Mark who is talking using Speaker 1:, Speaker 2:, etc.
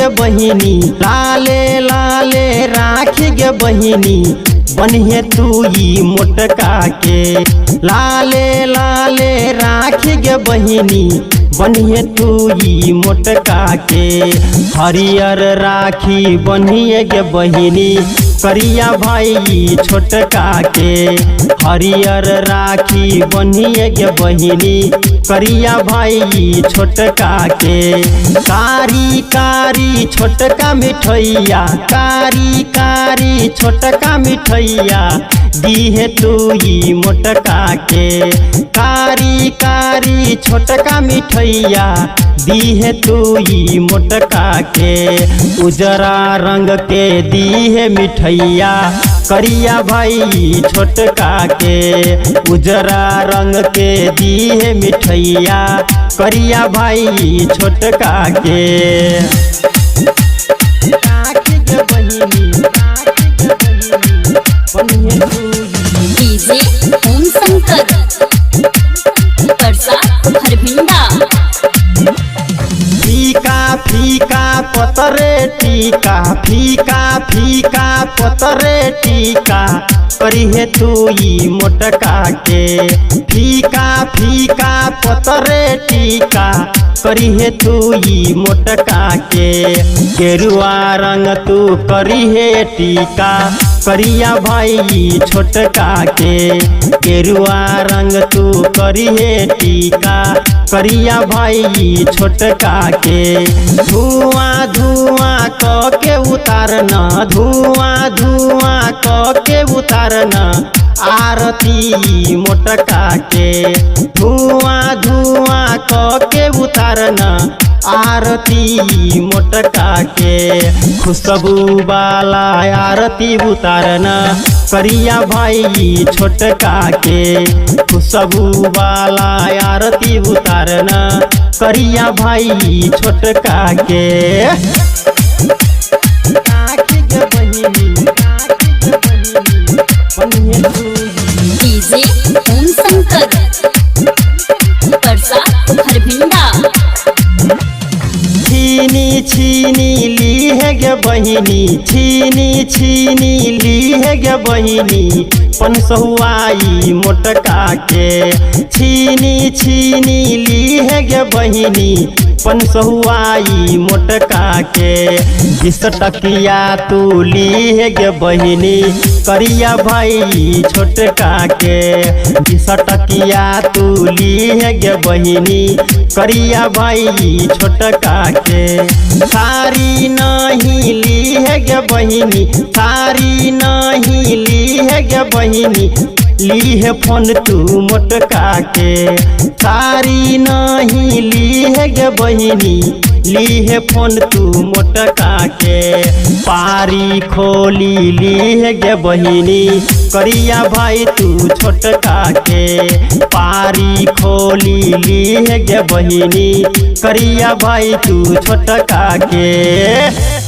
Speaker 1: गे बहिनी लाले लाले राखी गे बहिनी बनिहे तू ई मोटका के लाले लाले राखी गे बहिनी बनिहे तू ई मोटका के हरियर राखी बनिए गे बहिनी करिया भाई छोटका के हरियर राखी बनिए गे बहिनी करिया भाई छोटका के कारी कारी छोटका मिठैया कारी कारी छोटका मिठैया दीहे तू ई मोटका के कारी कारी छोटका मिठैया दीहे तू ई मोटका के उजरा रंग के दीहे मिठैया करिया भाई छोटका के उजरा रंग के दीहे मिठैया करिया भाई छोटका के राखी गे बहिनी बनिहे तू
Speaker 2: डीजे ओम शंकर परसा हरभिंडा।
Speaker 1: फीका फीका पतरे टीका फीका फीका पतरे टीका करिहे तू ई मोटका के फीका फीका पतरे टीका करिहे तू ई मोटका के गेरुआ रंग तू करिहे टीका करिया भाई छोटका के गेरुआ रंग तू करिहे टीका करिया भाई छोटका के धुआं धुआं क के उतारना धुआं धुआं क के उतारना आरती मोटका के धुआं धुआं क के उतारना आरती मोटका के खुशबू वाला आरती उतारना करिया भाई छोटका के खुशबू वाला आरती उतारना करिया भाई छोटका के राखी गे बहिनी बनिहे तू
Speaker 2: डीजे ओम शंकर परसा हरभिंडा।
Speaker 1: छीनी छीनी लीहे गे बहिनी छीनी छीनी लीहे गे बहिनी पनसहुआई मोटका के छीनी छीनी लीहे गे बहिनी पनसहुआई मोटका के 20 टकिया तू लीहे गे बहिनी करिया भाई छोटका के 20 टकिया तू लीहे गे बहिनी करिया भाई छोटका के सारी नहीं लीहे गे बहिनी सारी नहीं लीहे गे बहिनी लीहे फोन तू मोटका के सारी नहीं लीहे गे बहिनी लीहे फोन तू मोटका के पारी खोली लीहे गे बहिनी करिया भाई तू छोटका के पारी खोली लीहे गे बहिनी करिया भाई तू छोटका के।